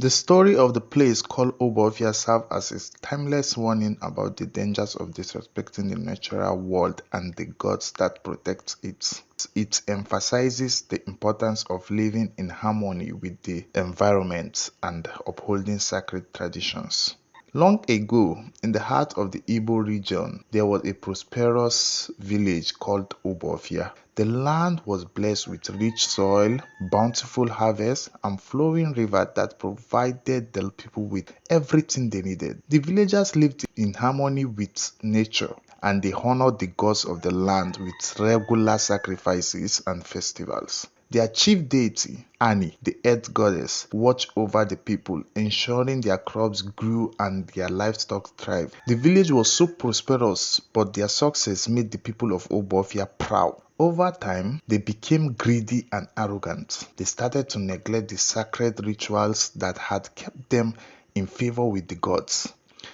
The story of the place called Obuoffia serves as a timeless warning about the dangers of disrespecting the natural world and the gods that protect it. It emphasizes the importance of living in harmony with the environment and upholding sacred traditions. Long ago, in the heart of the Igbo region, there was a prosperous village called Obuoffia. The land was blessed with rich soil, bountiful harvests, and flowing river that provided the people with everything they needed. The villagers lived in harmony with nature, and they honored the gods of the land with regular sacrifices and festivals. Their chief deity, Ani, the earth goddess, watched over the people, ensuring their crops grew and their livestock thrived. The village was so prosperous, but their success made the people of Obuoffia proud. Over time, they became greedy and arrogant. They started to neglect the sacred rituals that had kept them in favor with the gods.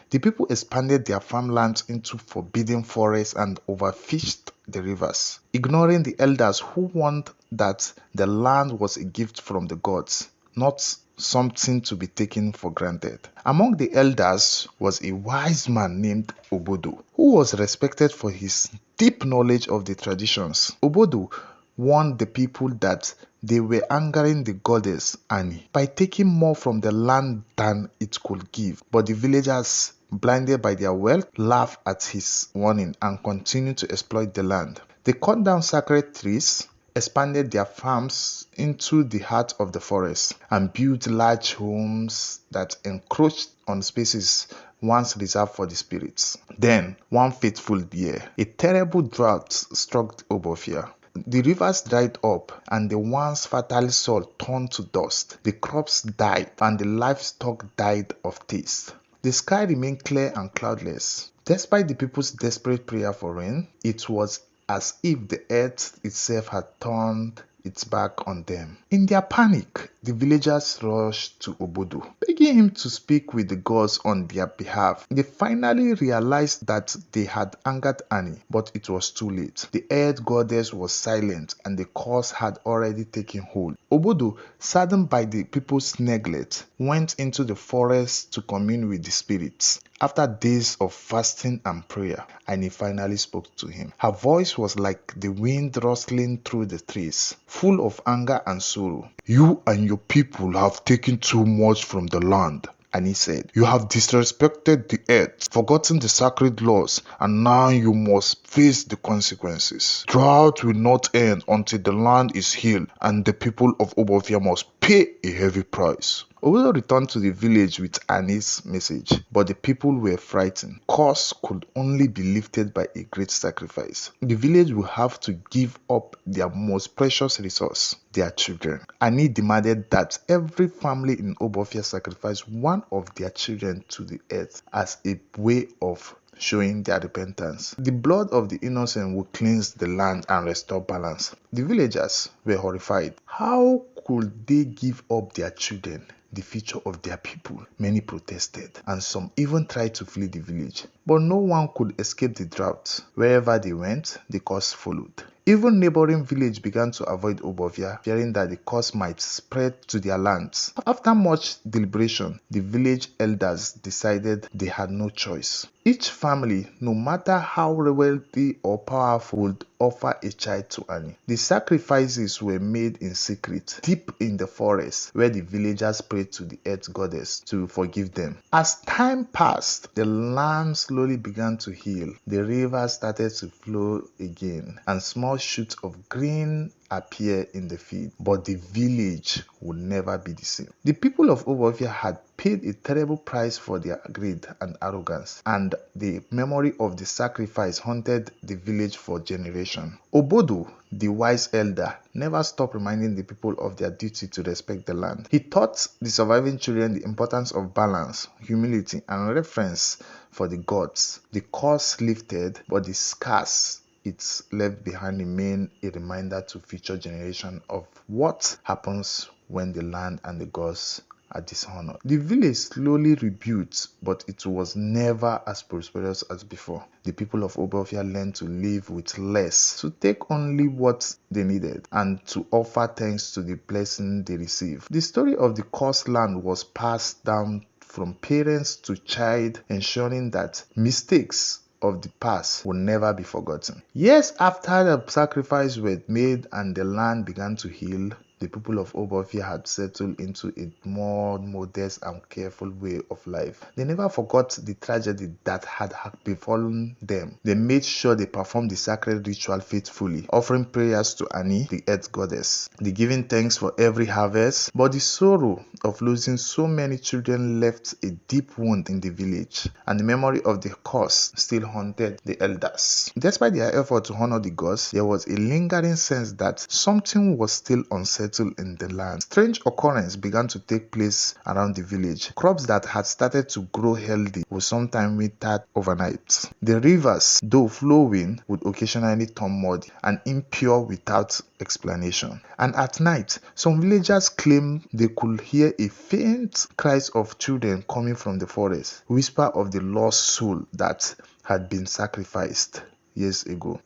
The people expanded their farmlands into forbidden forests and overfished the rivers, ignoring the elders who warned that the land was a gift from the gods, not something to be taken for granted. Among the elders was a wise man named Obodo, who was respected for his deep knowledge of the traditions. Obodo warned the people that they were angering the goddess Ani by taking more from the land than it could give. But the villagers, blinded by their wealth, laughed at his warning and continued to exploit the land. They cut down sacred trees, expanded their farms into the heart of the forest, and built large homes that encroached on spaces once reserved for the spirits. Then, one fateful year, a terrible drought struck Obuoffia. The rivers dried up, and the once fertile soil turned to dust. The crops died, and the livestock died of thirst. The sky remained clear and cloudless. Despite the people's desperate prayer for rain, it was as if the earth itself had turned its back on them. In their panic, the villagers rushed to Obodo, begging him to speak with the gods on their behalf. They finally realized that they had angered Ani, but it was too late. The earth goddess was silent, and the curse had already taken hold. Obodo, saddened by the people's neglect, went into the forest to commune with the spirits. After days of fasting and prayer, Ani finally spoke to him. Her voice was like the wind rustling through the trees, full of anger and sorrow. "You and your people have taken too much from the land," Ani said. "You have disrespected the earth, forgotten the sacred laws, and now you must face the consequences. Drought will not end until the land is healed, and the people of Obuoffia must pay a heavy price." Obodo returned to the village with Ani's message, but the people were frightened. Curse could only be lifted by a great sacrifice. The village will have to give up their most precious resource, their children. Ani demanded that every family in Obuoffia sacrifice one of their children to the earth as a way of showing their repentance. The blood of the innocent would cleanse the land and restore balance. The villagers were horrified. How could they give up their children, the future of their people? Many protested, and some even tried to flee the village. But no one could escape the drought. Wherever they went, the curse followed. Even neighboring villages began to avoid Obuoffia, fearing that the curse might spread to their lands. After much deliberation, the village elders decided they had no choice. Each family, no matter how wealthy or powerful, would offer a child to Ani. The sacrifices were made in secret, deep in the forest, where the villagers prayed to the earth goddess to forgive them. As time passed, the land slowly began to heal. The rivers started to flow again, and small shoots of green appear in the field, but the village would never be the same. The people of Obuoffia had paid a terrible price for their greed and arrogance, and the memory of the sacrifice haunted the village for generations. Obodo, the wise elder, never stopped reminding the people of their duty to respect the land. He taught the surviving children the importance of balance, humility, and reverence for the gods. The curse lifted, but the scars it's left behind remain a reminder to future generations of what happens when the land and the gods are dishonored. The village slowly rebuilt, but it was never as prosperous as before. The people of Obuoffia learned to live with less, to take only what they needed, and to offer thanks to the blessing they received. The story of the cursed land was passed down from parents to child, ensuring that mistakes of the past will never be forgotten. Years after the sacrifice were made and the land began to heal, the people of Obuoffia had settled into a more modest and careful way of life. They never forgot the tragedy that had befallen them. They made sure they performed the sacred ritual faithfully, offering prayers to Ani, the earth goddess, the giving thanks for every harvest. But the sorrow of losing so many children left a deep wound in the village, and the memory of the curse still haunted the elders. Despite their effort to honor the gods, there was a lingering sense that something was still unsettled in the land. Strange occurrences began to take place around the village. Crops that had started to grow healthy would sometimes wither overnight. The rivers, though flowing, would occasionally turn muddy and impure without explanation. And at night, some villagers claimed they could hear a faint cries of children coming from the forest, whisper of the lost soul that had been sacrificed years ago.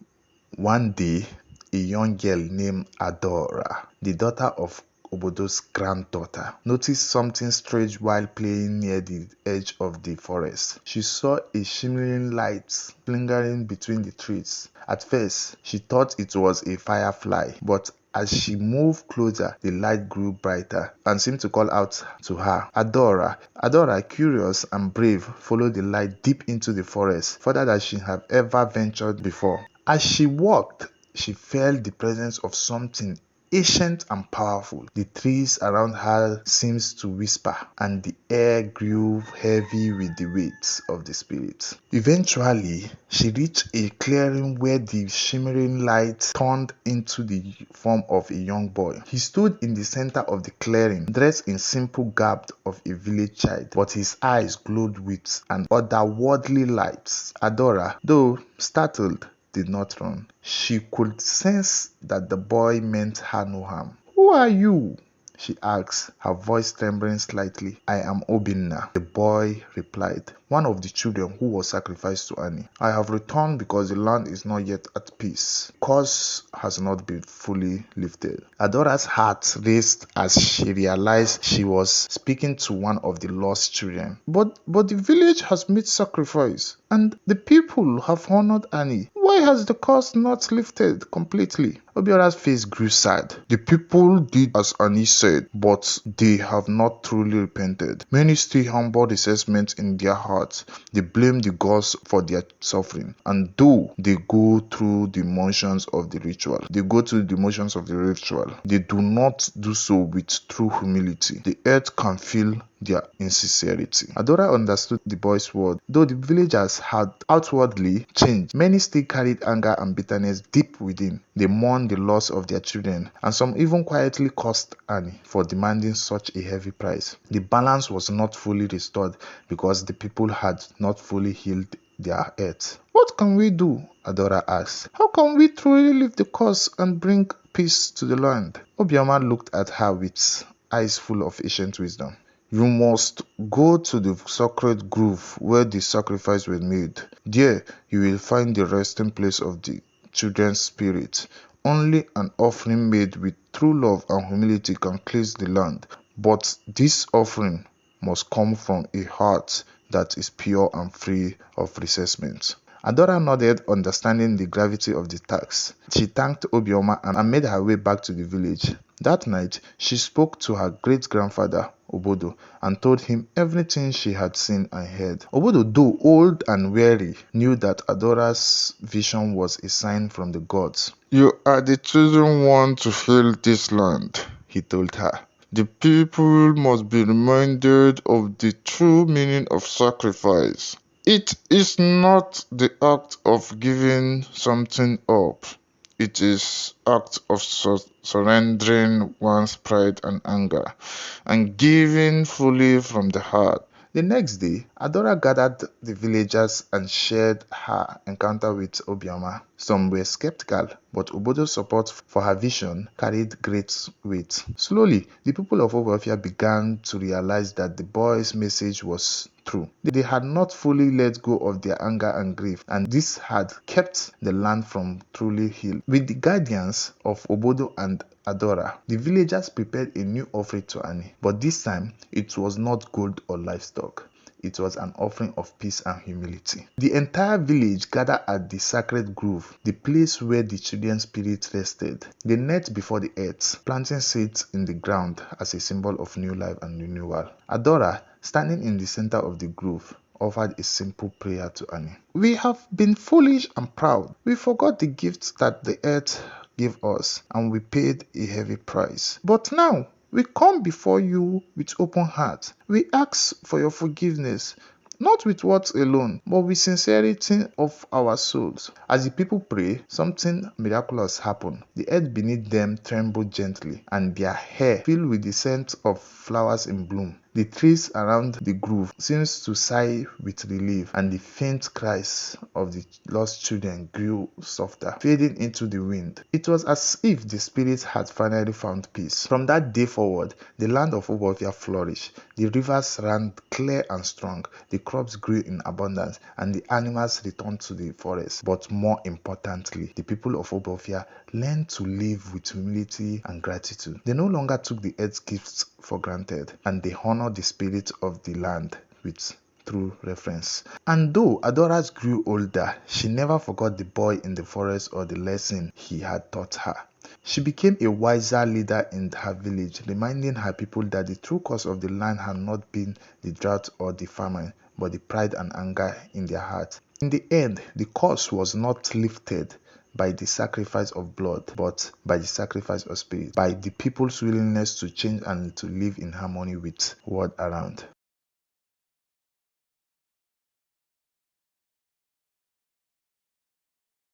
One day, a young girl named Adora, the daughter of Obodo's granddaughter, noticed something strange while playing near the edge of the forest. She saw a shimmering light lingering between the trees. At first, she thought it was a firefly, but as she moved closer, the light grew brighter and seemed to call out to her. Adora, curious and brave, followed the light deep into the forest, further than she had ever ventured before. As she walked, she felt the presence of something ancient and powerful. The trees around her seemed to whisper, and the air grew heavy with the weight of the spirit. Eventually, she reached a clearing where the shimmering light turned into the form of a young boy. He stood in the center of the clearing, dressed in simple garb of a village child, but his eyes glowed with an otherworldly light. Adora, though startled, did not run. She could sense that the boy meant her no harm. "Who are you?" she asked, her voice trembling slightly. "I am Obinna," the boy replied, "one of the children who was sacrificed to Ani. I have returned because the land is not yet at peace. The curse has not been fully lifted." Adora's heart raced as she realized she was speaking to one of the lost children. But the village has made sacrifice, and the people have honored Ani. Why has the curse not lifted completely? Obiora's face grew sad. "The people did as Ani said, but they have not truly repented. Many still harbor resentment in their hearts. They blame the gods for their suffering, and though they go through the motions of the ritual, they do not do so with true humility. The earth can feel their insincerity." Adora understood the boy's word. Though the villagers had outwardly changed, many still carried anger and bitterness deep within. They mourned the loss of their children, and some even quietly cursed Annie for demanding such a heavy price. The balance was not fully restored because the people had not fully healed their earth. "What can we do?" Adora asked. "How can we truly lift the curse and bring peace to the land?" Obioma looked at her with eyes full of ancient wisdom. "You must go to the sacred grove where the sacrifice was made. There you will find the resting place of the children's spirit. Only an offering made with true love and humility can cleanse the land. But this offering must come from a heart that is pure and free of resentment." Adora nodded, understanding the gravity of the task. She thanked Obioma and made her way back to the village. That night, she spoke to her great-grandfather, Obodo, and told him everything she had seen and heard. Obodo, though old and weary, knew that Adora's vision was a sign from the gods. "You are the chosen one to heal this land," he told her. "The people must be reminded of the true meaning of sacrifice. It is not the act of giving something up. It is act of surrendering one's pride and anger, and giving fully from the heart." The next day, Adora gathered the villagers and shared her encounter with Obioma. Some were skeptical, but Obodo's support for her vision carried great weight. Slowly, the people of Obuoffia began to realize that the boy's message was true. They had not fully let go of their anger and grief, and this had kept the land from truly healed. With the guidance of Obodo and Adora, the villagers prepared a new offering to Annie, but this time it was not gold or livestock. It was an offering of peace and humility. The entire village gathered at the sacred grove, the place where the children's spirit rested. They knelt before the earth, planting seeds in the ground as a symbol of new life and renewal. Adora, standing in the center of the grove, offered a simple prayer to Annie. We have been foolish and proud. We forgot the gifts that the earth gave us, and we paid a heavy price. But now, we come before you with open hearts. We ask for your forgiveness, not with words alone, but with sincerity of our souls. As the people pray, something miraculous happened. The earth beneath them trembled gently, and their hair filled with the scent of flowers in bloom. The trees around the grove seemed to sigh with relief, and the faint cries of the lost children grew softer, fading into the wind. It was as if the spirits had finally found peace. From that day forward, the land of Obuoffia flourished. The rivers ran clear and strong, the crops grew in abundance, and the animals returned to the forest. But more importantly, the people of Obuoffia learned to live with humility and gratitude. They no longer took the earth's gifts for granted, and they honored the spirit of the land with true reverence. And though Adora grew older, she never forgot the boy in the forest or the lesson he had taught her. She became a wiser leader in her village, reminding her people that the true cause of the land had not been the drought or the famine, but the pride and anger in their hearts. In the end, the cause was not lifted by the sacrifice of blood, but by the sacrifice of spirit, by the people's willingness to change and to live in harmony with the world around.